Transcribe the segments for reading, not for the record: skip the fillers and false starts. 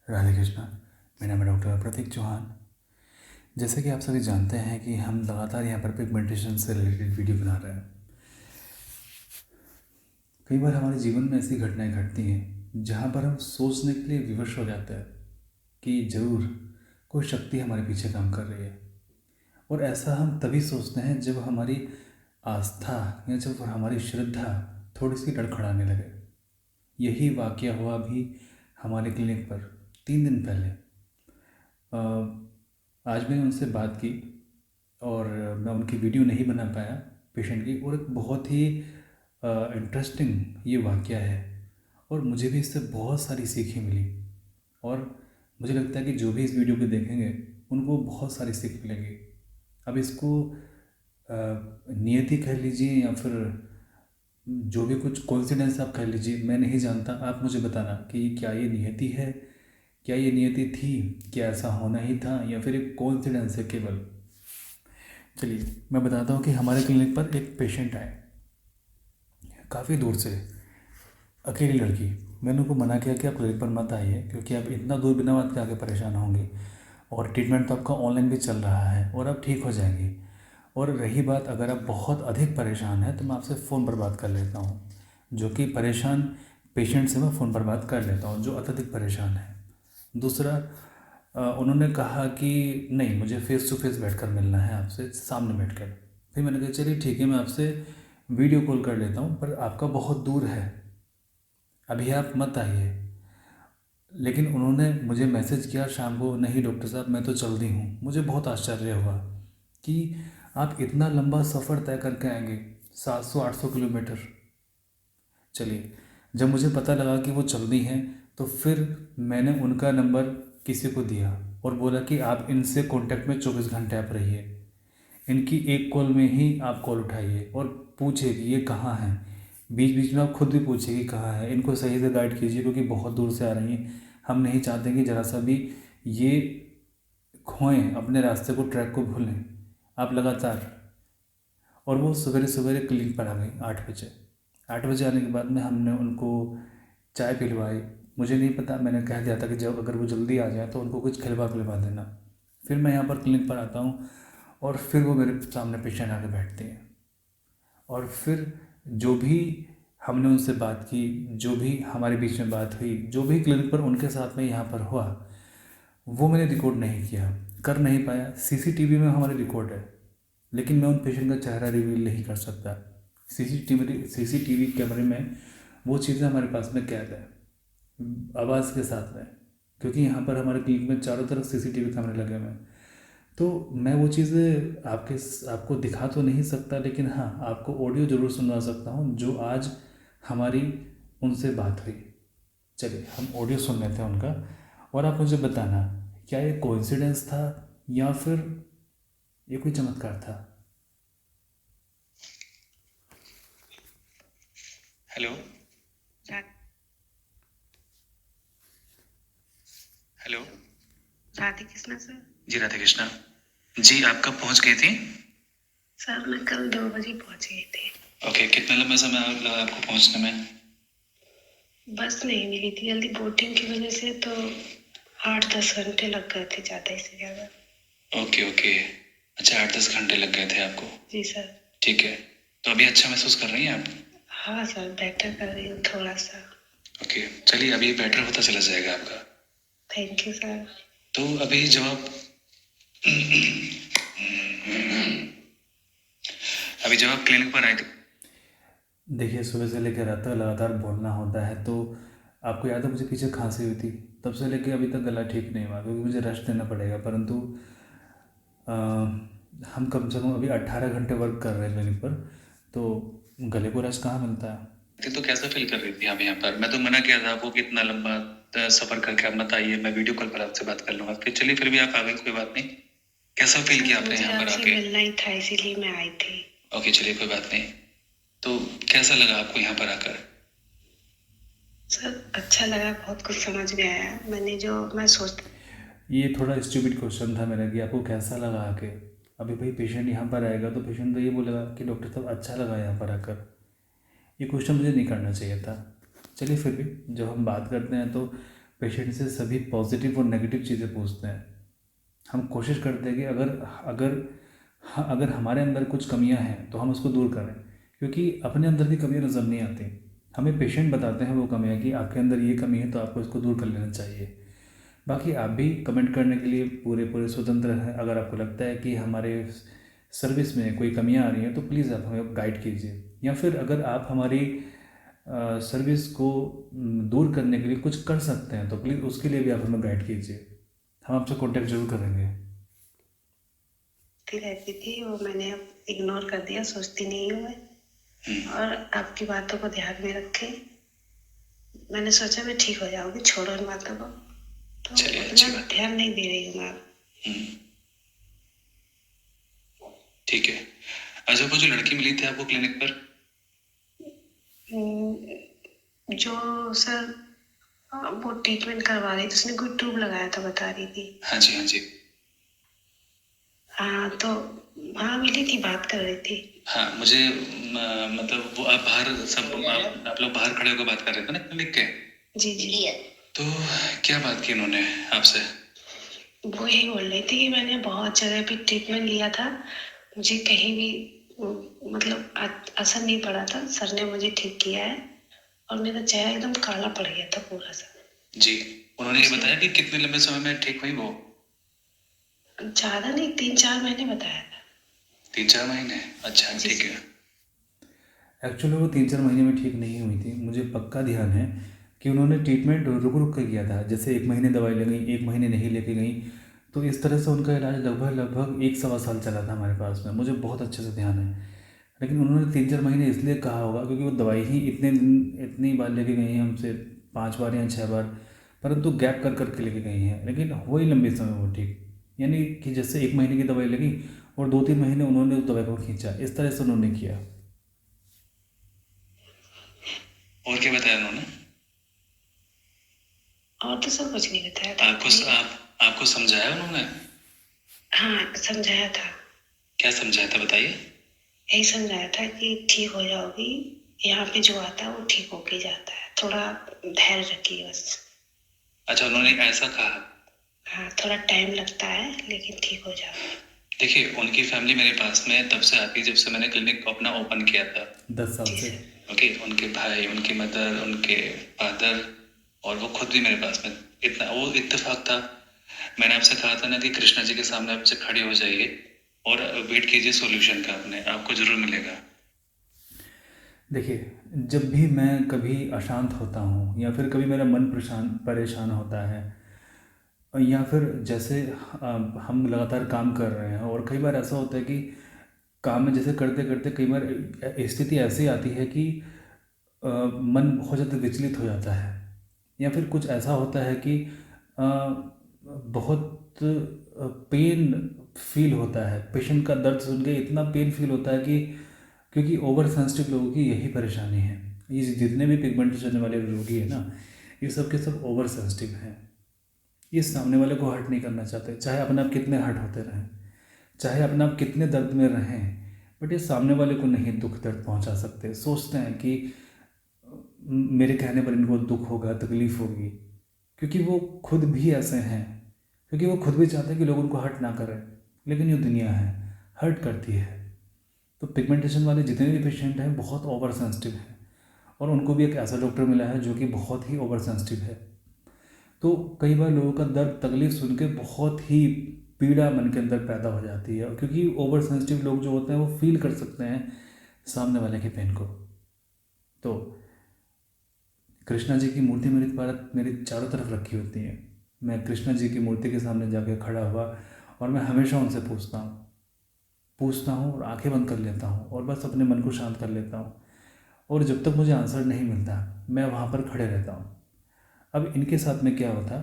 राधे कृष्णा। मेरा नाम है डॉक्टर प्रतीक चौहान। जैसे कि आप सभी जानते हैं कि हम लगातार यहाँ पर पिगमेंटेशन से रिलेटेड वीडियो बना रहे हैं। कई बार हमारे जीवन में ऐसी घटनाएं घटती हैं जहाँ पर हम सोचने के लिए विवश हो जाते हैं कि ज़रूर कोई शक्ति हमारे पीछे काम कर रही है। और ऐसा हम तभी सोचते हैं जब हमारी आस्था या जब हमारी श्रद्धा थोड़ी सी लड़खड़ाने लगे। यही वाकया हुआ भी हमारे क्लिनिक पर 3 दिन पहले। आज मैंने उनसे बात की और मैं उनकी वीडियो नहीं बना पाया पेशेंट की। और एक बहुत ही इंटरेस्टिंग ये वाकया है और मुझे भी इससे बहुत सारी सीखें मिली। और मुझे लगता है कि जो भी इस वीडियो को देखेंगे उनको बहुत सारी सीख मिलेगी। अब इसको नियति कह लीजिए या फिर जो भी कुछ कोइंसिडेंस आप कह लीजिए, मैं नहीं जानता। आप मुझे बताना कि क्या ये नियति है, क्या ये नियति थी, क्या ऐसा होना ही था या फिर एक कोइंसिडेंस है केवल। चलिए मैं बताता हूँ कि हमारे क्लिनिक पर एक पेशेंट आए काफ़ी दूर से, अकेली लड़की। मैंने उनको मना किया कि आप क्लिनिक पर मत आइए क्योंकि आप इतना दूर बिना बात के आके परेशान होंगे और ट्रीटमेंट तो आपका ऑनलाइन भी चल रहा है और आप ठीक हो जाएंगे। और रही बात अगर आप बहुत अधिक परेशान हैं तो मैं आपसे फ़ोन पर बात कर लेता हूँ। जो कि परेशान पेशेंट से मैं फ़ोन पर बात कर लेता हूँ जो अत्यधिक परेशान है। दूसरा, उन्होंने कहा कि नहीं, मुझे फ़ेस टू फेस बैठ कर मिलना है आपसे, सामने बैठ कर। फिर मैंने कहा चलिए ठीक है, मैं आपसे वीडियो कॉल कर लेता हूँ, पर आपका बहुत दूर है, अभी आप मत आइए। लेकिन उन्होंने मुझे मैसेज किया शाम को, नहीं डॉक्टर साहब मैं तो चल दी हूँ। मुझे बहुत आश्चर्य हुआ कि आप इतना लंबा सफ़र तय करके आएंगे, 700-800 किलोमीटर। चलिए, जब मुझे पता लगा कि वो चल दी हैं तो फिर मैंने उनका नंबर किसी को दिया और बोला कि आप इनसे कांटेक्ट में 24 घंटे आप रहिए। इनकी एक कॉल में ही आप कॉल उठाइए और पूछिए कि ये कहाँ हैं। बीच बीच में आप खुद भी पूछिए कि कहाँ है, इनको सही से गाइड कीजिए क्योंकि बहुत दूर से आ रही हैं। हम नहीं चाहते कि ज़रा सा भी ये खोएं अपने रास्ते को, ट्रैक को भूलें। आप लगातार। और वो सवेरे सवेरे क्लिनिक पर आ गई 8 बजे। 8 बजे आने के बाद में हमने उनको चाय पिलवाई। मुझे नहीं पता, मैंने कह दिया था कि जब अगर वो जल्दी आ जाए तो उनको कुछ खिलवा पिलवा देना। फिर मैं यहाँ पर क्लिनिक पर आता हूँ और फिर वो मेरे सामने पेशेंट आके बैठती हैं। और फिर जो भी हमने उनसे बात की, जो भी हमारे बीच में बात हुई, जो भी क्लिनिक पर उनके साथ में यहाँ पर हुआ, वो मैंने रिकॉर्ड नहीं किया, कर नहीं पाया। सीसीटीवी में हमारे रिकॉर्ड है लेकिन मैं उन पेशेंट का चेहरा रिवील नहीं कर सकता। सीसीटीवी कैमरे में वो चीज़ें हमारे पास में कैद है आवाज़ के साथ में, क्योंकि यहाँ पर हमारे क्लिनिक में चारों तरफ सीसीटीवी कैमरे लगे हुए हैं। तो मैं वो चीज़ें आपको दिखा तो नहीं सकता, लेकिन हाँ आपको ऑडियो ज़रूर सुनवा सकता हूँ जो आज हमारी उनसे बात हुई। चलिए हम ऑडियो सुन लेते हैं उनका और आप मुझे बताना क्या ये कोइंसिडेंस था या फिर ये कोई चमत्कार था। Hello hello Radhe Krishna sir. जी राधे कृष्णा जी, आप कब पहुंच गए थे? सर मैं कल 2 बजे पहुंच गई थी। ओके, कितना लंबा समय लगा आपको पहुंचने में? बस नहीं मिली थी जल्दी, बोटिंग की वजह से तो 8-10 घंटे लग गए थे, ज़्यादा से ज़्यादा। ओके ओके, अच्छा 8-10 घंटे लग गए थे आपको। जी सर। ठीक है, तो अभी अच्छा महसूस कर रही हैं आप? हाँ सर, बेटर कर रही हूँ थोड़ा सा। ओके, चलिए अभी बेटर होता चला जाएगा आपका। Thank you sir. तो अभी जब आप क्लिनिक पर आए थे। देखिए, सुबह से लेकर रात तक लगातार बोलना होता है तो आपको याद है मुझे पीछे खांसी हुई थी, तब से लेकर अभी तक गला ठीक नहीं हुआ क्योंकि मुझे रेस्ट देना पड़ेगा। परंतु हम कम से कम अभी 18 घंटे वर्क कर रहे हैं क्लिनिक पर, तो गले को रेस्ट कहाँ मिलता है। तो कैसा फील कर रही थी आप यहाँ पर? मैं तो मना किया था आपको कि इतना लंबा सफर करके आप मत आइए, मैं वीडियो कॉल पर आपसे बात कर लूंगा। फिर भी आप आ गए, कोई बात नहीं। कैसा फील किया आपने यहाँ पर आके? मिलना ही था इसीलिए मैं आई थी। ओके चलिए कोई बात नहीं। तो कैसा लगा आपको यहाँ पर आकर? सर अच्छा लगा, बहुत कुछ समझ में आया। मैं सोचता, ये थोड़ा स्टूपिड क्वेश्चन था मेरा कि आपको कैसा लगा आके। अभी भाई पेशेंट यहाँ पर आएगा तो पेशेंट तो ये बोलेगा कि डॉक्टर साहब अच्छा लगा यहाँ पर आकर। ये क्वेश्चन मुझे नहीं करना चाहिए था। चलिए फिर भी जब हम बात करते हैं तो पेशेंट से सभी पॉजिटिव और नेगेटिव चीज़ें पूछते हैं। हम कोशिश करते हैं कि अगर हमारे अंदर कुछ कमियां हैं तो हम उसको दूर करें, क्योंकि अपने अंदर की कमियां नज़र नहीं आती। हमें पेशेंट बताते हैं वो कमियां कि आपके अंदर ये कमी है तो आपको इसको दूर कर लेना चाहिए। बाकी आप भी कमेंट करने के लिए पूरे पूरे स्वतंत्र हैं। अगर आपको लगता है कि हमारे सर्विस में कोई कमियां आ रही हैं तो प्लीज़ आप हमें गाइड कीजिए, या फिर अगर आप हमारी सर्विस को दूर करने के लिए कुछ कर सकते हैं तो प्लीज़ उसके लिए भी आप हमें गाइड कीजिए। हम आपसे कॉन्टेक्ट जरूर करेंगे। रहती थी वो मैंने अब इग्नोर कर दिया, सोचती नहीं हूँ मैं, और आपकी बातों को ध्यान में रखे मैंने सोचा मैं ठीक हो जाऊंगी, छोड़ो इन बातों को, तो चलिए, अच्छी उतना बात। ध्यान नहीं दे रही हूँ मैं। हम्म, ठीक है। अच्छा, वो जो लड़की मिली थी आपको क्लिनिक पर, जो सर वो ट्रीटमेंट करवा रही थी, उसने कोई ट्यूब लगाया था बता रही थी। हाँ जी हाँ जी। हाँ तो हाँ मिली थी, बात कर रही थी। हाँ, मुझे मतलब वो आप बाहर सब आप लोग बाहर खड़े होकर बात कर रहे थे ना क्लिनिक के। जी जी। तो क्या बात की उन्होंने आपसे? वो यही बोल रही थी कि मैंने बहुत जगह पे ट्रीटमेंट लिया था, मुझे कहीं भी मतलब असर नहीं पड़ा था, सर ने मुझे ठीक किया है और मेरा चेहरा एकदम काला पड़ गया था पूरा सा। जी, उन्होंने ये बताया कि कितने लंबे समय में ठीक हुई वो? ज़्यादा नहीं, 3-4 महीने बताया था। 3-4 महीने? अच्छा, जी, ठीक है। एक्चुअली वो 3-4 महीने में ठीक नहीं हुई थी। मुझे पक्का ध्यान है कि उन्होंने ट्रीटमेंट रुक रुक के किया था। जैसे 1 महीने दवाई ले गई, 1 महीने नहीं लेके गई, तो इस तरह से उनका इलाज लगभग 1-1.25 साल चला था हमारे पास में। मुझे बहुत अच्छे से ध्यान है। लेकिन उन्होंने 3-4 महीने इसलिए कहा होगा क्योंकि वो दवाई ही इतनी बार लेके गई हैं हमसे, 5 बार या 6 बार, परंतु गैप कर कर के लेके गई हैं, लेकिन वही लंबे समय वो ठीक। यानी कि जैसे 1 महीने की दवाई लगी और 2-3 महीने उन्होंने उस दवाई को खींचा, इस तरह से उन्होंने किया। और क्या बताया उन्होंने? और तो सब कुछ नहीं बताया था। आपको समझाया उन्होंने? हाँ समझाया था। क्या समझाया था बताइए? यही समझाया था कि ठीक हो जाओगी, यहाँ पे जो आता है वो ठीक होके जाता है, थोड़ा धैर्य रखिए बस। अच्छा, उन्होंने ऐसा कहा? हाँ थोड़ा टाइम लगता है लेकिन ठीक हो जाओगे। देखिए, उनकी फैमिली मेरे पास में तब से आती है जब से मैंने क्लिनिक अपना ओपन किया था। 10 साल जी से। सर। ओके, उनके भाई, उनकी मदर, उनके फादर और वो खुद भी मेरे पास में, इतना वो इत्तेफाक था। मैंने आपसे कहा था ना कि कृष्णा जी के सामने आपसे खड़े हो जाइए और वेट कीजिए सॉल्यूशन का, अपने आपको जरूर मिलेगा। देखिए, जब भी मैं कभी अशांत होता हूँ या फिर कभी मेरा मन परेशान होता है, या फिर जैसे हम लगातार काम कर रहे हैं और कई बार ऐसा होता है कि काम में जैसे करते करते कई बार स्थिति ऐसी आती है कि मन बहुत ज़्यादा विचलित हो जाता है, या फिर कुछ ऐसा होता है कि बहुत पेन फील होता है। पेशेंट का दर्द सुन के इतना पेन फील होता है कि, क्योंकि ओवर सेंसिटिव लोगों की यही परेशानी है। ये जितने भी पिगमेंटेशन वाले रोगी हैं ना, ये सब के सब ओवर सेंसिटिव हैं। ये सामने वाले को हर्ट नहीं करना चाहते, चाहे अपने आप कितने हर्ट होते रहें, चाहे अपने आप कितने दर्द में रहें, बट ये सामने वाले को नहीं दुख दर्द पहुंचा सकते। सोचते हैं कि मेरे कहने पर इनको दुख होगा, तकलीफ़ होगी, क्योंकि वो खुद भी ऐसे हैं, क्योंकि वो खुद भी चाहते हैं कि लोग उनको हर्ट ना करें, लेकिन ये दुनिया है, हर्ट करती है। तो पिगमेंटेशन वाले जितने भी पेशेंट हैं बहुत ओवर सेंसिटिव हैं, और उनको भी एक ऐसा डॉक्टर मिला है जो कि बहुत ही ओवर सेंसिटिव है। तो कई बार लोगों का दर्द तकलीफ सुन के बहुत ही पीड़ा मन के अंदर पैदा हो जाती है, और क्योंकि ओवर सेंसिटिव लोग जो होते हैं वो फील कर सकते हैं सामने वाले के पेन को। तो कृष्णा जी की मूर्ति मेरी चारों तरफ रखी होती है। मैं कृष्णा जी की मूर्ति के सामने जाके खड़ा हुआ और मैं हमेशा उनसे पूछता हूँ और आंखें बंद कर लेता हूँ और बस अपने मन को शांत कर लेता हूँ, और जब तक मुझे आंसर नहीं मिलता मैं वहाँ पर खड़े रहता हूँ। अब इनके साथ में क्या होता,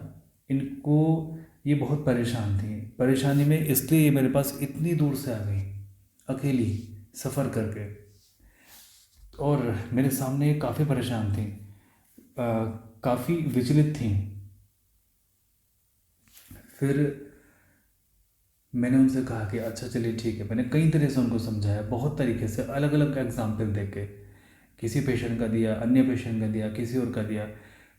इनको ये बहुत परेशान थी, परेशानी में इसलिए ये मेरे पास इतनी दूर से आ गई अकेली सफ़र करके, और मेरे सामने ये काफ़ी परेशान थी, काफ़ी विचलित थी। फिर मैंने उनसे कहा कि अच्छा चलिए ठीक है। मैंने कई तरह से उनको समझाया, बहुत तरीके से, अलग अलग एग्जाम्पल दे के, किसी पेशेंट का दिया, अन्य पेशेंट का दिया, किसी और का दिया,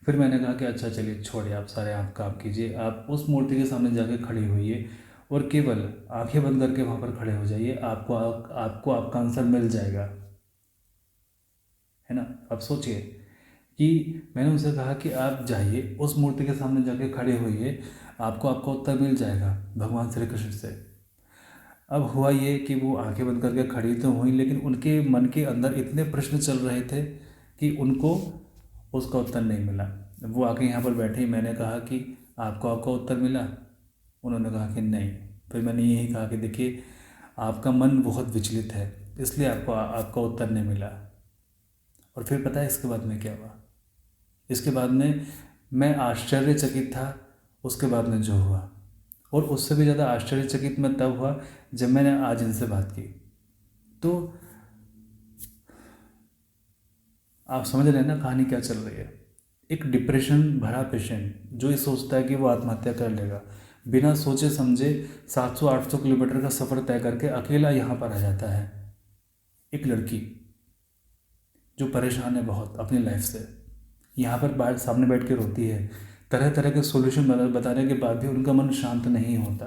फिर मैंने कहा कि अच्छा चलिए छोड़िए, आप सारे आप काम कीजिए, आप उस मूर्ति के सामने जाके खड़ी होइए और केवल आंखें बंद करके वहाँ पर खड़े हो जाइए, आपको आपका आंसर मिल जाएगा, है ना। अब सोचिए कि मैंने उनसे कहा कि आप जाइए उस मूर्ति के सामने जाके खड़े होइए, आपको आपका उत्तर मिल जाएगा भगवान श्री कृष्ण से। अब हुआ ये कि वो आंखें बंद करके खड़ी तो हुई, लेकिन उनके मन के अंदर इतने प्रश्न चल रहे थे कि उनको उसका उत्तर नहीं मिला। वो आके यहाँ पर बैठी, मैंने कहा कि आपको आपका उत्तर मिला? उन्होंने कहा कि नहीं। फिर मैंने यही कहा कि देखिए, आपका मन बहुत विचलित है, इसलिए आपको आपका उत्तर नहीं मिला। और फिर पता है इसके बाद में क्या हुआ? इसके बाद में मैं आश्चर्यचकित था उसके बाद में जो हुआ, और उससे भी ज़्यादा आश्चर्यचकित मैं तब हुआ जब मैंने आज इनसे बात की। तो आप समझ रहे हैं ना कहानी क्या चल रही है। एक डिप्रेशन भरा पेशेंट जो ये सोचता है कि वो आत्महत्या कर लेगा, बिना सोचे समझे 700-800 किलोमीटर का सफ़र तय करके अकेला यहाँ पर आ जाता है। एक लड़की जो परेशान है बहुत अपनी लाइफ से, यहाँ पर बाहर सामने बैठ के रोती है, तरह तरह के सॉल्यूशन बताने के बाद भी उनका मन शांत नहीं होता।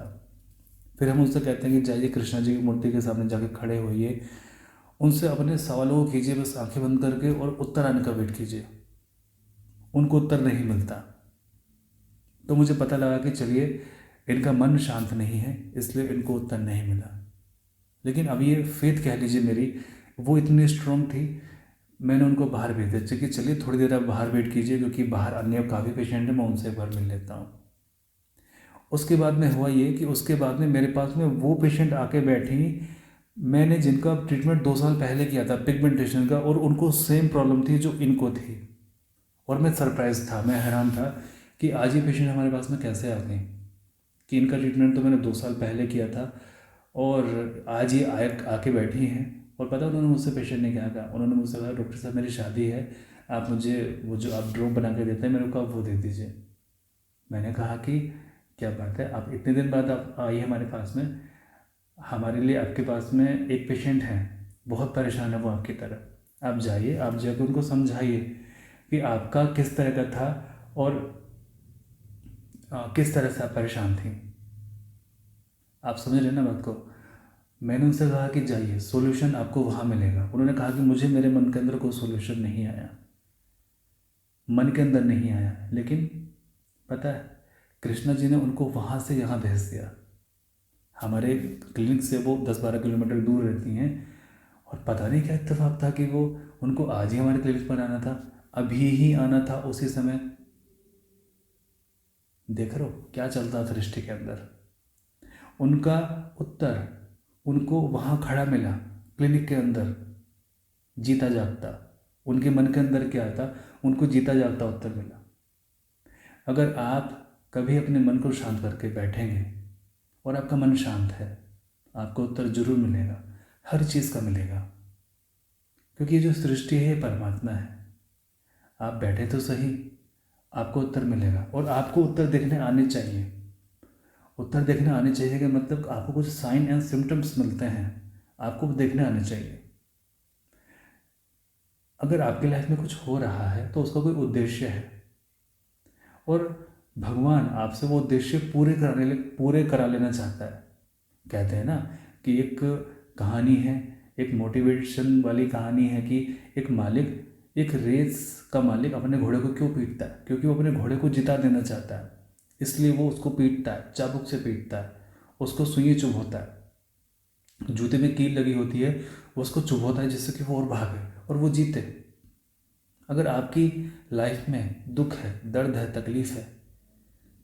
फिर हम उनसे कहते हैं कि जाइए कृष्णा जी की मूर्ति के सामने जाके खड़े होइए, उनसे अपने सवालों को कीजिए बस आंखें बंद करके, और उत्तर आने का वेट कीजिए। उनको उत्तर नहीं मिलता। तो मुझे पता लगा कि चलिए इनका मन शांत नहीं है, इसलिए इनको उत्तर नहीं मिला। लेकिन अब ये फेथ कह लीजिए मेरी, वो इतनी स्ट्रांग थी, मैंने उनको बाहर भेज दिया कि चलिए थोड़ी देर आप बाहर वेट कीजिए, क्योंकि बाहर अन्य काफ़ी पेशेंट हैं, मैं उनसे एक बार मिल लेता हूँ। उसके बाद में हुआ ये कि उसके बाद में मेरे पास में वो पेशेंट आके बैठी मैंने जिनका ट्रीटमेंट 2 साल पहले किया था पिगमेंटेशन का, और उनको सेम प्रॉब्लम थी जो इनको थी। और मैं सरप्राइज था, मैं हैरान था कि आज ये पेशेंट हमारे पास में कैसे आ गए, कि इनका ट्रीटमेंट तो मैंने 2 साल पहले किया था और आज ये आके बैठी हैं। और पता उन्होंने मुझसे पेशेंट ने क्या कहा? उन्होंने मुझसे कहा डॉक्टर साहब मेरी शादी है, आप मुझे वो जो आप ड्रॉप बना के देते हैं मेरे को आप वो दे दीजिए। मैंने कहा कि क्या बात है, आप इतने दिन बाद आप आइए हमारे पास में, हमारे लिए आपके पास में एक पेशेंट है, बहुत परेशान है वो आपकी तरह, आप जाइए, आप जाकर उनको समझाइए कि आपका किस तरह का था और किस तरह से आप परेशान थी। आप समझ रहे हैं ना बात को। मैंने उनसे कहा कि जाइए, सॉल्यूशन आपको वहाँ मिलेगा। उन्होंने कहा कि मुझे मेरे मन के अंदर कोई सॉल्यूशन नहीं आया, मन के अंदर नहीं आया। लेकिन पता है कृष्णा जी ने उनको वहाँ से यहाँ भेज दिया। हमारे क्लिनिक से वो 10-12 किलोमीटर दूर रहती हैं, और पता नहीं क्या इत्तेफाक था कि वो उनको आज ही हमारे क्लिनिक पर आना था, अभी ही आना था उसी समय। देख रहे हो क्या चलता था सृष्टि के अंदर। उनका उत्तर उनको वहाँ खड़ा मिला क्लिनिक के अंदर, जीता जागता। उनके मन के अंदर क्या था, उनको जीता जागता उत्तर मिला। अगर आप कभी अपने मन को शांत करके बैठेंगे और आपका मन शांत है, आपको उत्तर जरूर मिलेगा, हर चीज़ का मिलेगा। क्योंकि ये जो सृष्टि है ये परमात्मा है। आप बैठे तो सही, आपको उत्तर मिलेगा। और आपको उत्तर देखने आने चाहिए। उत्तर देखने आने चाहिए कि मतलब आपको कुछ साइन एंड सिम्टम्स मिलते हैं, आपको देखने आने चाहिए। अगर आपकी लाइफ में कुछ हो रहा है तो उसका कोई उद्देश्य है, और भगवान आपसे वो उद्देश्य पूरे करा लेना चाहता है। कहते हैं ना कि एक कहानी है, एक मोटिवेशन वाली कहानी है कि एक रेस का मालिक अपने घोड़े को क्यों पीटता है? क्योंकि वो अपने घोड़े को जिता देना चाहता है, इसलिए वो उसको पीटता है, चाबुक से पीटता है, उसको सुई चुभोता है, जूते में कील लगी होती है, उसको चुभोता है जिससे कि वो और भागे और वो जीते। अगर आपकी लाइफ में दुख है, दर्द है, तकलीफ है,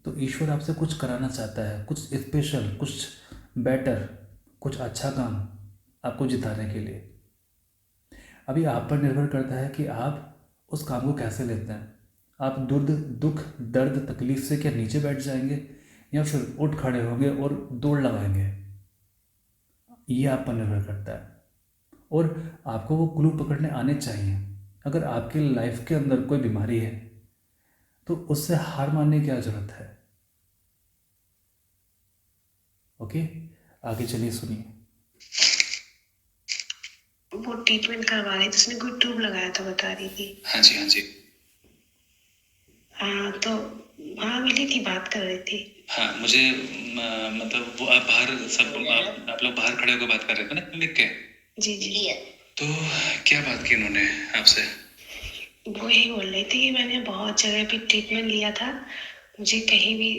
तो ईश्वर आपसे कुछ कराना चाहता है, कुछ स्पेशल, कुछ बेटर, कुछ अच्छा काम आपको जिताने के लिए। अभी आप पर निर्भर करता है कि आप उस काम को कैसे लेते हैं। आप दुख दर्द तकलीफ से क्या नीचे बैठ जाएंगे, या फिर उठ खड़े होंगे और दौड़ लगाएंगे, ये आप पर निर्भर करता है। और आपको वो क्लू पकड़ने आने चाहिए। अगर आपकी लाइफ के अंदर कोई बीमारी है तो उससे हार मानने की क्या जरूरत है। ओके, आगे चलिए सुनिए। वो ट्रीटमेंट करवा रही थी, उसने कोई ट्यूब लगाया था बता रही थी। हाँ जी, हाँ जी। हाँ तो हाँ मिली थी, बात कर रही थी। हाँ मुझे मतलब वो आप बाहर सब आप लोग बाहर खड़े होकर बात कर रहे थे ना क्लिनिक के। जी जी। तो क्या बात की उन्होंने आपसे? वो यही बोल रही थी कि मैंने बहुत जगह पे ट्रीटमेंट लिया था, मुझे कहीं भी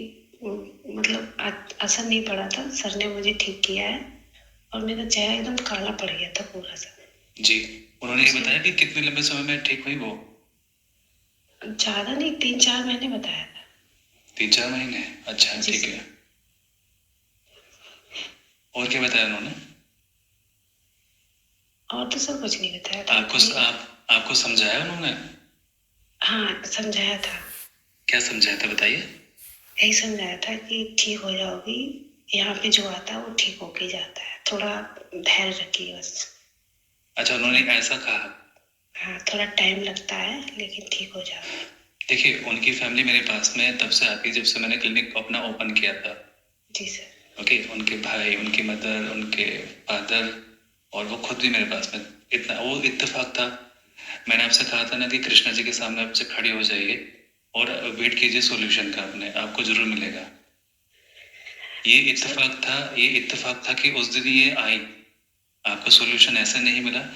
मतलब असर नहीं पड़ा था। सर ने मुझे ठीक किया है और मेरा चेहरा एकदम काला पड़ गया था पूरा सा। जी, उन्होंने ये बताया कि कितने लंबे समय में ठीक हुई वो? ज़्यादा नहीं, 3-4 महीने बताया था। 3-4 महीने? अच्छा जी ठीक सर। है। और क्या बताया उन्होंने? और तो सब कुछ नहीं बताया था। आपको समझाया उन्होंने? हाँ समझाया था। क्या समझाया था बताइए? यही समझाया था कि ठीक हो जाओगी, यहाँ पे जो आता है वो ठीक होके जाता है, थोड़ा धैर्य रखिए बस। अच्छा उन्होंने ऐसा कहा? हाँ थोड़ा टाइम लगता है लेकिन ठीक हो जाओगे। देखिए उनकी फैमिली मेरे पास में तब से आती जब से मैंने क्लिनिक अपना ओपन किया था। जी सर। ओके, उनके भाई, उनकी मदर, उनके फादर और वो खुद भी मेरे पास में, इतना वो इत्तेफाक था। मैंने आपसे कहा था ना कि कृष्णा जी के सामने आपसे खड़ी हो जाइए और वेट कीजिए सॉल्यूशन का, अपने आपको जरूर मिलेगा। ये इत्तेफाक था कि उस दिन ये आई, आपका सॉल्यूशन ऐसे नहीं मिला।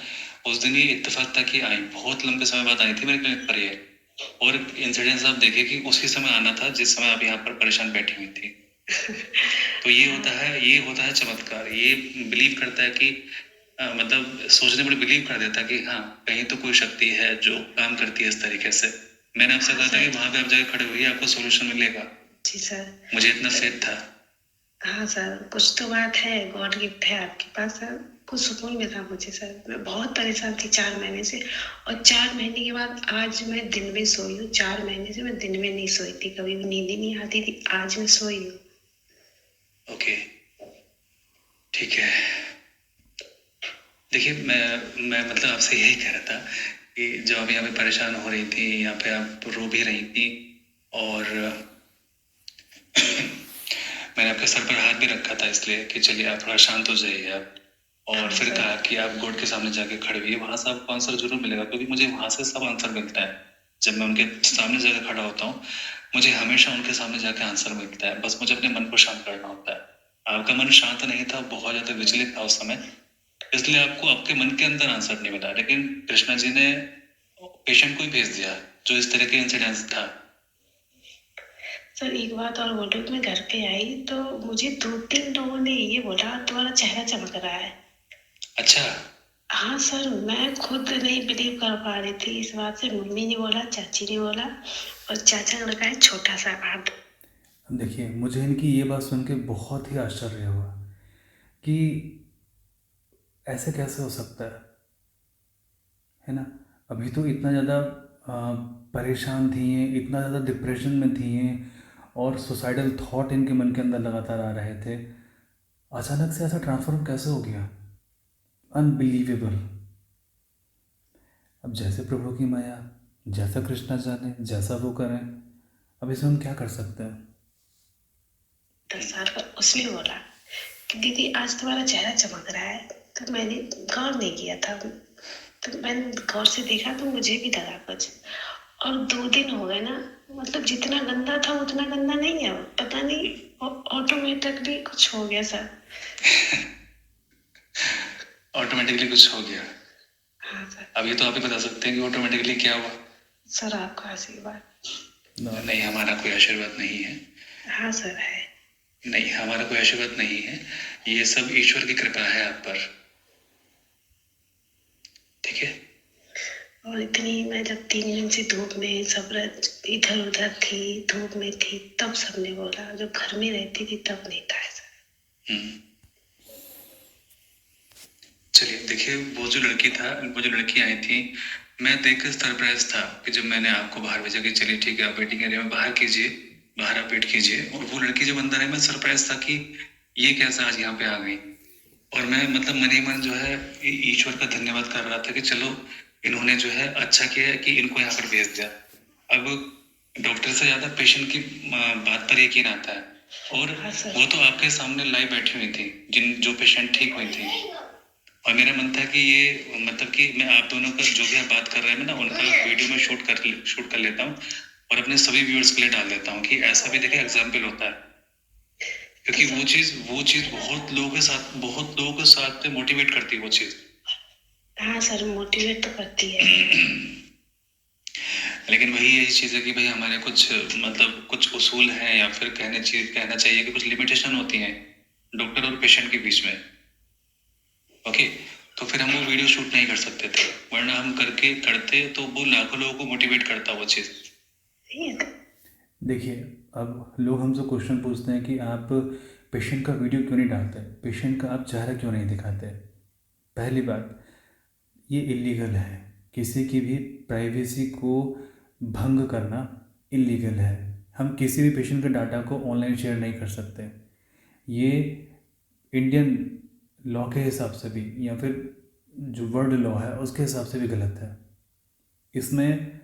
उस दिन ये इत्तेफाक था कि आई, बहुत लंबे समय बाद आई थी मेरे क्लिनिक पर ये। और इंसिडेंस आप देखिए कि उसी समय आना था जिस समय आप यहाँ पर परेशान बैठी हुई थी। तो ये होता है चमत्कार। ये बिलीव करता है कि मतलब सोचने पर बिलीव कर देता है कि हाँ कहीं तो कोई शक्ति है जो काम करती है इस तरीके से। मैंने आपसे कहा था कि वहां पे आप जाके खड़े हुई, आपको सॉल्यूशन मिलेगा। जी सर। मुझे इतना फेथ था। हाँ सर, कुछ तो बात है, गॉड गिफ्ट है आपके पास सर। कुछ सुकून मिला मुझे सर। मैं बहुत परेशान थी 4 महीने से, और 4 महीने के बाद आज मैं दिन में सोई हूँ। 4 महीने से मैं दिन में नहीं सोई थी, कभी भी नींद ही नहीं आती थी, आज मैं सोई हूँ। ओके ठीक है। देखिए मैं मतलब आपसे यही कह रहा था कि जब आप यहाँ पे परेशान हो रही थी, यहाँ पे आप रो भी रही थी, और मैंने आपके सर पर हाथ भी रखा था इसलिए कि चलिए आप थोड़ा शांत हो जाइए आप। और फिर कहा कि आप गोड के सामने जाके खड़े हुई, वहां से आपको आंसर जरूर मिलेगा, क्योंकि मुझे वहां से सब आंसर मिलता है। जब मैं उनके सामने जाकर खड़ा होता हूँ, मुझे हमेशा उनके सामने जाके आंसर मिलता है। बस मुझे अपने मन को शांत करना होता है। आपका मन शांत नहीं था, बहुत ज्यादा विचलित था उस समय, इसलिए आपको आपके मन के अंदर आंसर नहीं मिला। लेकिन कृष्णा जी ने पेशेंट को ही भेज दिया जो इस तरह के इंसिडेंस था। सर एक बात और बोलूँ, मैं घर पे आई तो मुझे 2-3 लोगों ने ये बोला तुम्हारा चेहरा चमक रहा है। अच्छा। हाँ सर, मैं खुद नहीं बिलीव कर पा रही थी इस बात से। मम्मी ने बोला, चाची ने बोला, और चाचा का लड़का है छोटा सा 8। देखिए मुझे इनकी ये बात सुन के बहुत ही आश्चर्य हुआ कि ऐसे कैसे हो सकता है ना। अभी तो इतना ज़्यादा परेशान थी हैं, इतना ज़्यादा डिप्रेशन में थी हैं, और सुसाइडल थॉट इनके मन के अंदर लगातार आ रहे थे। अचानक से ऐसा ट्रांसफॉर्म कैसे हो गया, अनबिलीवेबल। अब जैसे प्रभु की माया, जैसा कृष्णा जाने, जैसा वो करें, अब इसे हम क्या कर सकते हैं। 10 साल का उसने बोला कि दीदी आज तुम्हारा चेहरा चमक रहा है। तो मैंने गौर नहीं किया था, तो मैंने गौर से देखा तो मुझे भी लगा कुछ। और 2 दिन हो गए ना, मतलब जितना गंदा था उतना गंदा नहीं है, पता नहीं ऑटोमेटिकली कुछ हो गया सर। ऑटोमेटिकली कुछ हो गया? हाँ सर। अभी तो आप ही बता सकते हैं कि ऑटोमेटिकली क्या हुआ। सर आपका आशीर्वाद। नहीं, हमारा कोई आशीर्वाद नहीं है। हाँ सर है। नहीं, हमारा कोई आशीर्वाद नहीं है, ये सब ईश्वर की कृपा है आप पर। ठीक है। और इतनी, मैं जब 3 दिन से धूप में सब इधर उधर थी, धूप में थी, तब सबने बोला। जो घर में रहती थी तब नहीं था ऐसा। चलिए देखिए, वो जो लड़की आई थी, मैं देखकर सरप्राइज था कि जब मैंने आपको बाहर भेजा कि चलिए ठीक है आप वेटिंग एरिया में बाहर कीजिए, बाहर आप वेट कीजिए, और वो लड़की जब अंदर आई, मैं सरप्राइज था कि ये कैसा आज यहाँ पे आ गई। और मैं मतलब मन ही मन जो है ईश्वर का धन्यवाद कर रहा था कि चलो इन्होंने जो है अच्छा किया है कि इनको यहाँ पर भेज दिया। अब डॉक्टर से ज्यादा पेशेंट की बात पर यकीन आता है, और वो तो आपके सामने लाइव बैठी हुई थी, जो पेशेंट ठीक हुई थी। और मेरा मन था कि ये मतलब कि मैं आप दोनों का जो भी आप बात कर रहे हैं ना, उनका वीडियो में शूट कर लेता हूँ, और अपने सभी व्यूअर्स के लिए डाल देता हूँ कि ऐसा भी देखिए एग्जाम्पल होता है, क्योंकि वो चीज़ बहुत लोगों के साथ मोटिवेट करती है वो चीज़। हाँ सर, मोटिवेट तो करती है। लेकिन वही यही चीज़ है कि भाई हमारे कुछ उसूल हैं, या फिर कहना चाहिए कि कुछ लिमिटेशन होती हैं डॉक्टर और पेशेंट के बीच में। ओके, तो फिर हम वो वीडियो शूट नहीं कर सकते थे, वरना हम करते तो वो लाखों लोगों को मोटिवेट करता वो चीज़। देखिए, अब लोग हमसे क्वेश्चन पूछते हैं कि आप पेशेंट का वीडियो क्यों नहीं डालते, पेशेंट का आप चेहरा क्यों नहीं दिखाते। पहली बात, ये इलीगल है, किसी की भी प्राइवेसी को भंग करना इलीगल है। हम किसी भी पेशेंट के डाटा को ऑनलाइन शेयर नहीं कर सकते। ये इंडियन लॉ के हिसाब से भी या फिर जो वर्ल्ड लॉ है उसके हिसाब से भी गलत है। इसमें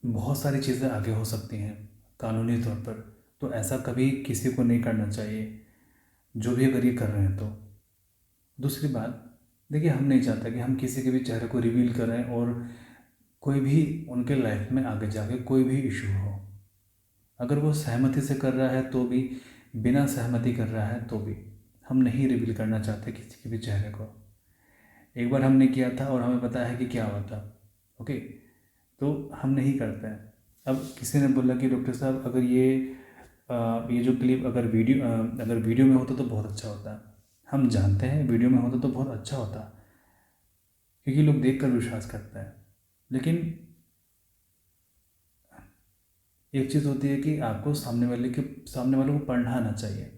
बहुत सारी चीज़ें आगे हो सकती हैं कानूनी तौर पर, तो ऐसा कभी किसी को नहीं करना चाहिए, जो भी अगर ये कर रहे हैं तो। दूसरी बात, देखिए, हम नहीं चाहते कि हम किसी के भी चेहरे को रिवील करें और कोई भी उनके लाइफ में आगे जाके कोई भी इशू हो। अगर वो सहमति से कर रहा है तो भी, बिना सहमति कर रहा है तो भी, हम नहीं रिवील करना चाहते किसी के भी चेहरे को। एक बार हमने किया था और हमें पता है कि क्या हुआ था। ओके, तो हम नहीं करते हैं। अब किसी ने बोला कि डॉक्टर साहब, अगर ये जो क्लिप अगर वीडियो में होता तो बहुत अच्छा होता। हम जानते हैं वीडियो में होता तो बहुत अच्छा होता, क्योंकि लोग देखकर विश्वास करते हैं। लेकिन एक चीज़ होती है कि आपको सामने वाले को पढ़ना आना चाहिए।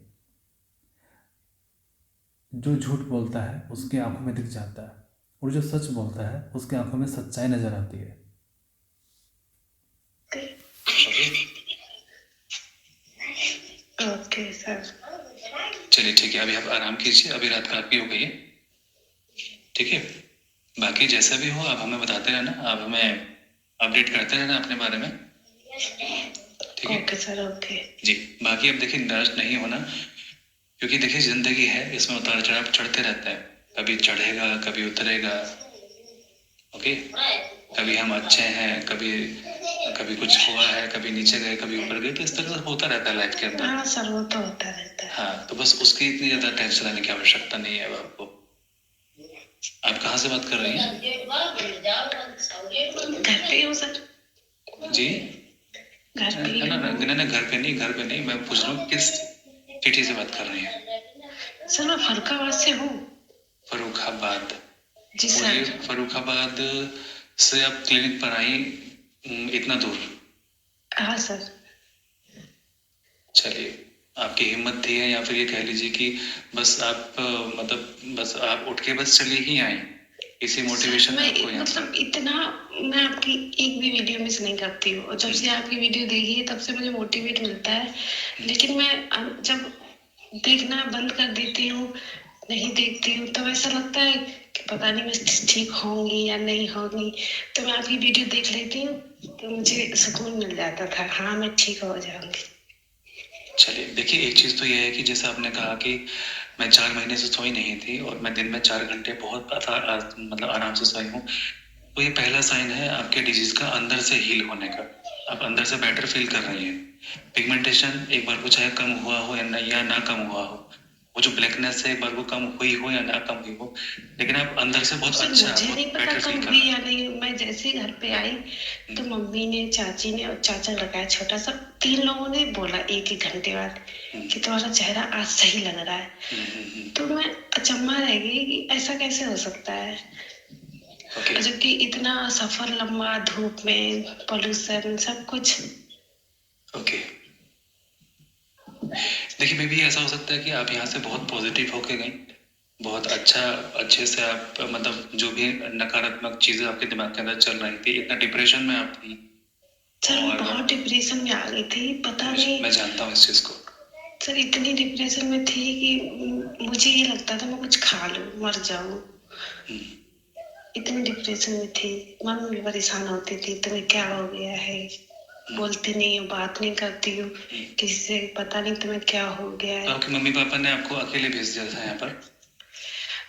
जो झूठ बोलता है उसकी आंखों में दिख जाता है, और जो सच बोलता है उसकी आंखों में सच्चाई नज़र आती है। Okay sir. चलिए ठीक है, अभी आप आराम कीजिए, अभी रात काफ़ी हो गई है, ठीक है। बाकी जैसा भी हो आप हमें बताते रहना, आप हमें अपडेट करते रहना अपने बारे में, ठीक है। ओके सर, ओके जी। बाकी अब देखिए, निराश नहीं होना, क्योंकि देखिए ज़िंदगी है, इसमें उतार चढ़ाव चढ़ते रहता है, कभी चढ़ेगा कभी उतरेगा। ओके, कभी हम अच्छे हैं, कभी कुछ हुआ है, कभी नीचे गए कभी ऊपर गए, तो इस तरह से होता रहता है लाइफ के अंदर। हाँ सर, वो तो होता रहता है। हाँ, तो बस उसकी इतनी ज़्यादा टेंशन लेने की आवश्यकता नहीं है अब आपको। आप कहाँ से बात कर रही हैं? घर पे हूँ सर। जी, घर पे ही ना ना हूँ। ना ना, घर पे नहीं, मैं पूछ रहा हूँ किस सिटी से बात कर रही हैं? सर मैं फरुखाबाद से हूँ। फर्रुखाबाद। जी बोलिए, सर। फर्रुखाबाद से आप क्लिनिक पर आई इतना दूर? हाँ सर। चलिए, आपकी हिम्मत थी है, या फिर ये कह लीजिए कि बस आप बस आप उठ के बस चली ही आई, इसी मोटिवेशन में आपको यहाँ मतलब इतना मैं आपकी एक भी वीडियो मिस नहीं करती हूँ, और जब से आपकी वीडियो देखी है तब से मुझे मोटिवेट मिलता है। लेकिन मैं जब देखना बंद कर देती हूँ, नहीं देखती हूँ, तब ऐसा लगता है कि पता नहीं मैं ठीक होंगी या नहीं होंगी। तो मैं आपकी वीडियो देख लेती हूँ तो मुझे सुकून मिल जाता था, हाँ मैं ठीक हो जाऊंगी। चलिए, देखिए, एक चीज़ तो ये है कि जैसे आपने कहा कि मैं 4 महीने से सोई नहीं थी और मैं दिन में 4 घंटे बहुत आराम से सोई हूँ, तो ये पहला साइन है आपके डिजीज़ का अंदर से हील होने का। आप अंदर से बेटर फील कर रही हैं। पिगमेंटेशन एक बार को चाहे कम हुआ हो या ना कम हुआ हो, वो जो ब्लैकनेस है एक बार को कम हुई हो या ना कम हुई हो, लेकिन आप अंदर से बहुत अच्छा, मुझे नहीं बहुत पता बेटर कम फील कर हुई रहे या नहीं। मैं जैसे ही घर पे आई तो मम्मी ने, चाची ने और चाचा लगाया छोटा सा, 3 लोगों ने बोला एक ही घंटे बाद कि तुम्हारा चेहरा आज सही लग रहा है। तो मैं अचंभा रह गई कि ऐसा कैसे हो सकता है। ओके। जबकि इतना सफर लंबा, धूप में, पोल्यूशन, सब कुछ। ओके, देखिए, मे भी ऐसा हो सकता है कि आप यहाँ से बहुत पॉजिटिव होके गई, बहुत अच्छे से आप जो भी नकारात्मक चीजें आपके दिमाग के अंदर चल रही थी, इतना डिप्रेशन में आप थी। सर मैं बहुत डिप्रेशन में आ गई थी, पता नहीं। मैं जानता हूँ इस चीज को। सर इतनी डिप्रेशन में थी कि मुझे ये लगता था मैं कुछ खा लूं, मर जाऊं। इतनी डिप्रेशन में थी, मन भी परेशान होती थी, तुम्हें क्या हो गया है, बोलती नहीं हूँ, बात नहीं करती हूँ किसी से, पता नहीं तुम्हें क्या हो गया है। आपके मम्मी पापा ने आपको अकेले भेज दिया था यहाँ पर?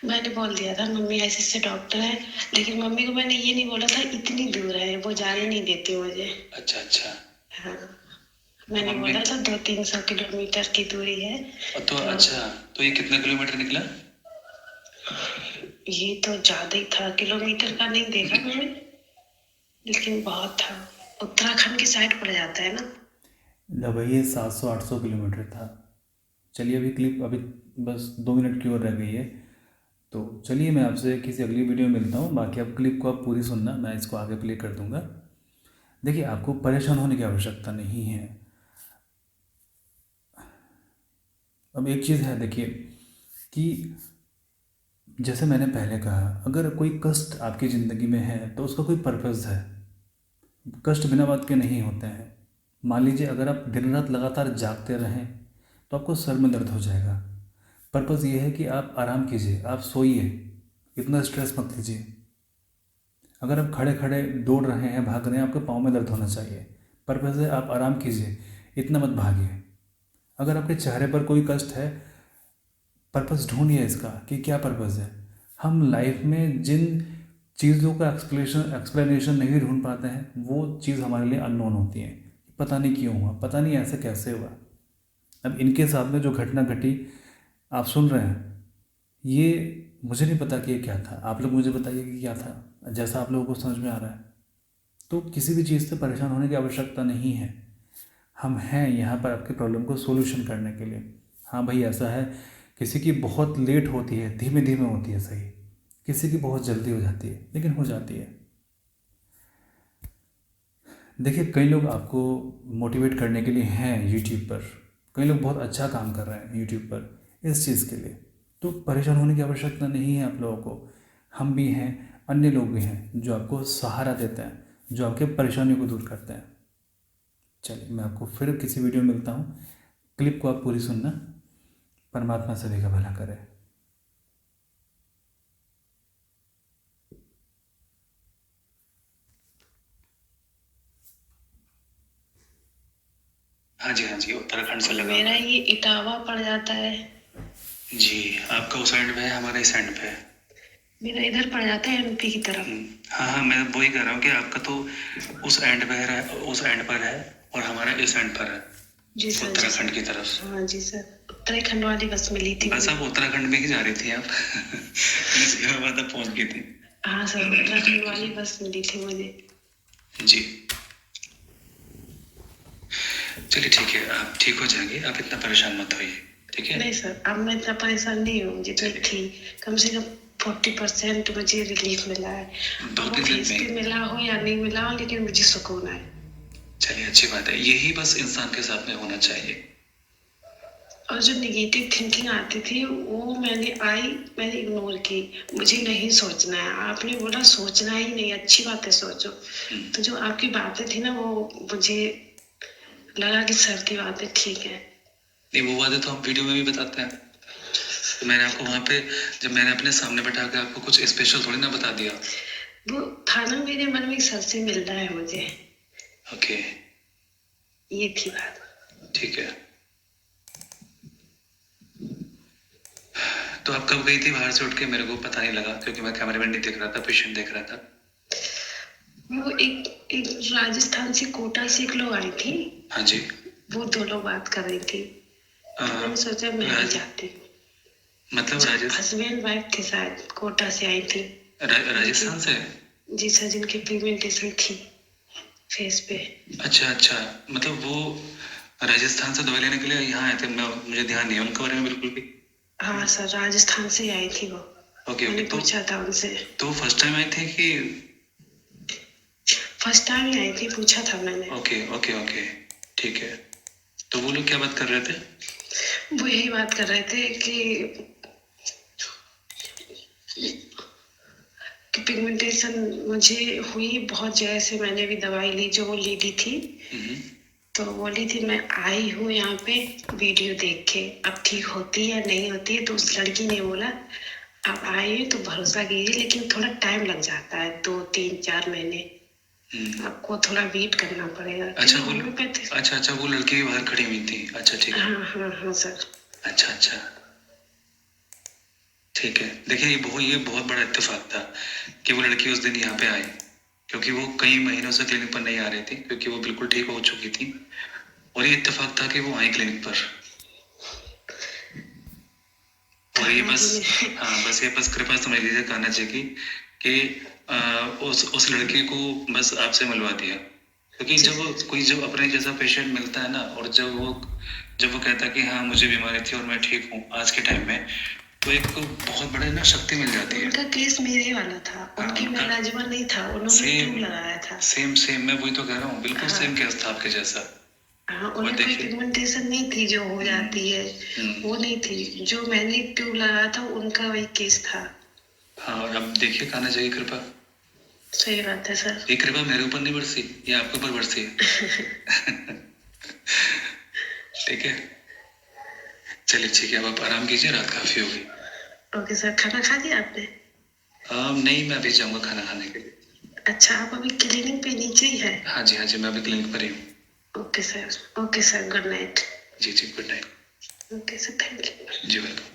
मैंने बोल दिया था मम्मी ऐसे ऐसे डॉक्टर है, लेकिन मम्मी को मैंने ये नहीं बोला था इतनी दूर है, वो जाने नहीं देती मुझे। अच्छा अच्छा। हाँ, मैंने मम्मी बोला था 200-300 किलोमीटर की दूरी है। तो अच्छा, तो ये कितना किलोमीटर निकला? ये तो ज्यादा ही था, किलोमीटर का नहीं देखा मैंने, लेकिन बहुत था। उत्तराखंड की साइड पड़ जाता है ना। लगभग ये 700-800 किलोमीटर था। चलिए अभी क्लिप अभी बस 2 मिनट की ओर रह गई है, तो चलिए मैं आपसे किसी अगली वीडियो में मिलता हूँ। बाकी आप क्लिप को आप पूरी सुनना, मैं इसको आगे प्ले कर दूँगा। देखिए आपको परेशान होने की आवश्यकता नहीं है। अब एक चीज़ है देखिए कि जैसे मैंने पहले कहा, अगर कोई कष्ट आपकी ज़िंदगी में है तो उसका कोई पर्पज़ है। कष्ट बिना बात के नहीं होते हैं। मान लीजिए अगर आप दिन रात लगातार जागते रहें तो आपको सर में दर्द हो जाएगा। पर्पज़ ये है कि आप आराम कीजिए, आप सोइए, इतना स्ट्रेस मत लीजिए। अगर आप खड़े खड़े दौड़ रहे हैं, भाग रहे हैं, आपके पाँव में दर्द होना चाहिए। पर्पज़ है आप आराम कीजिए, इतना मत भागिए। अगर आपके चेहरे पर कोई कष्ट है, पर्पज़ ढूंढिए इसका कि क्या पर्पज़ है। हम लाइफ में जिन चीज़ों का एक्सप्लेनेशन नहीं ढूंढ पाते हैं, वो चीज़ हमारे लिए अननोन होती है। पता नहीं क्यों हुआ, पता नहीं ऐसे कैसे हुआ। अब इनके साथ में जो घटना घटी आप सुन रहे हैं, ये मुझे नहीं पता कि ये क्या था। आप लोग मुझे बताइए कि क्या था, जैसा आप लोगों को समझ में आ रहा है। तो किसी भी चीज़ से परेशान होने की आवश्यकता नहीं है। हम हैं यहाँ पर आपके प्रॉब्लम को सोल्यूशन करने के लिए। हाँ भाई, ऐसा है किसी की बहुत लेट होती है, धीमे धीमे होती है, सही। किसी की बहुत जल्दी हो जाती है, लेकिन हो जाती है। देखिए कई लोग आपको मोटिवेट करने के लिए हैं यूट्यूब पर, कई लोग बहुत अच्छा काम कर रहे हैं यूट्यूब पर इस चीज़ के लिए। तो परेशान होने की आवश्यकता नहीं है आप लोगों को। हम भी हैं, अन्य लोग भी हैं जो आपको सहारा देते हैं, जो आपके परेशानियों को दूर करते हैं। चलिए मैं आपको फिर किसी वीडियो में मिलता हूँ। क्लिप को आप पूरी सुनना। परमात्मा सभी का भला करे। हाँ जी, उत्तराखंड से लगा मेरा हुआ है। ये इटावा पड़ जाता है, जी, आपका उस एंड पे है, हमारा इस एंड पे है। मेरा इधर पड़ जाता है एमपी की तरफ। हाँ हाँ, मैं वही कह रहा हूँ कि आपका तो उस एंड पे है, उस एंड पर है, और हमारा इस एंड पर है, जी सर, जी उत्तराखंड सर। की तरफ। हाँ जी सर, उत्तराखंड वाली बस मिली थी बस मुझे। आप उत्तराखंड में ही जा रही थी आप। निजामाबाद तक पहुंच गई थी। हाँ सर, उत्तराखंड वाली बस मिली थी मुझे। जी, चलिए ठीक है, आप ठीक हो जाएंगे, आप इतना परेशान मत होइए, ठीक है? नहीं सर, अब मैं इतना परेशान नहीं हूँ जितनी थी। कम से कम 40% मुझे रिलीफ मिला है। दो अब वो तीन दिन फेस में। पे मिला हो या नहीं मिला हो, लेकिन मुझे सुकून है। चलिए अच्छी बात है, यही बस इंसान के साथ में होना चाहिए। और जो निगेटिव थिंकिंग आती थी वो मैंने इग्नोर की। मुझे नहीं सोचना है, आपने बोला सोचना ही नहीं, अच्छी बात है सोचो। तो जो आपकी बातें थी ना, वो मुझे लगा कि सर की बातें ठीक है। नहीं, वो बातें तो हम वीडियो में भी बताते हैं। तो मैंने आपको वहाँ पे, जब मैंने अपने सामने बैठा के आपको कुछ स्पेशल थोड़ी ना बता दिया। वो था ना, मेरे मन में सर से मिलना है मुझे, ओके, ये थी बात। ठीक है। तो आप कब गई थी बाहर से उठ के? मेरे को पता नहीं लगा, क्योंकि मैं कैमरे में नहीं देख रहा था, पेशेंट देख रहा था। वो एक राजस्थान से, कोटा से एक लोग आई थी। हाँ जी। वो 2 लोग बात कर रही थी, तो मैंने सोचा मैं भी जाती हूँ। मतलब हस्बैंड वाइफ थे, शायद कोटा से आई थी। राजस्थान से? जी सर, जिनकी पिगमेंटेशन थी फेस पे। अच्छा अच्छा, मतलब वो राजस्थान से दवाई लेने के लिए यहाँ आए थे? मुझे ध्यान नहीं है उनके बारे में बिल्कुल भी। हाँ सर, राजस्थान से आई थी वो। ओके मैंने ओके। पूछा था उनसे। तो फर्स्ट टाइम आई थी कि? फर्स्ट टाइम ही आई थी, पूछा था मैंने। ओके ओके ओके, ठीक है। तो वो लोग क्या बात कर रहे थे? वो यही बात कर रहे थे कि पिगमेंटेशन मुझे हुई बहुत, जैसे मैंने भी दवाई ली जो वो ली थी। तो बोली थी मैं आई हूँ यहाँ पे वीडियो देख के, अब ठीक होती है नहीं होती है। तो उस लड़की ने बोला आप आए हो तो भरोसा कीजिए, लेकिन थोड़ा टाइम लग जाता है, 2-3-4 महीने आपको थोड़ा वेट करना पड़ेगा। अच्छा वो लड़की भी बाहर खड़ी हुई थी? अच्छा ठीक है। हाँ हाँ हाँ सर। अच्छा अच्छा, ठीक है, देखिए ये बहुत बड़ा इत्तेफाक था कि वो लड़की उस दिन यहाँ पे आई, क्योंकि वो कई महीनों से क्लिनिक पर नहीं आ रही थी, क्योंकि वो बिल्कुल ठीक हो चुकी थी। और ये इत्तेफाक था कि वो आई क्लिनिक पर। और ये बस, हाँ बस ये बस कृपा समझ लीजिए कान्हा जी की कि उस लड़की को बस आपसे मिलवा दिया, क्योंकि जब अपने जैसा पेशेंट मिलता है ना, और जब वो कहता है कि हाँ मुझे बीमारी थी और मैं ठीक हूँ आज के टाइम में, तो एक बहुत बड़ा ना शक्ति मिल जाती है। उनका केस मेरे वाला था, उनकी उनका मेलाजिमा नहीं था, उन्होंने ट्यूब लगाया था। सेम मैं वही तो कह रहा हूँ, बिल्कुल सेम केस था आपके जैसा। हाँ, उन्हें कोई पिगमेंटेशन नहीं थी जो हो जाती है, वो नहीं थी। जो मैंने ट्यूब लगाया था उनका वही केस था। हाँ, और अब देखिए कान्हा जी की कृपा। सही बात है सर। ये कृपा मेरे ऊपर नहीं बरसी, ये आपके ऊपर बरसी है। ठीक है, चलिए ठीक है, अब आप आराम कीजिए, रात काफी हो गई। ओके सर, खाना खा लिया आपने? नहीं, मैं अभी जाऊंगा खाना खाने के लिए। अच्छा, आप अभी क्लिनिक पे नीचे ही है? हाँ जी, मैं अभी क्लिनिक पर ही हूँ। Okay sir, good night. जी good night. Okay sir, thank you. जी वेलकम।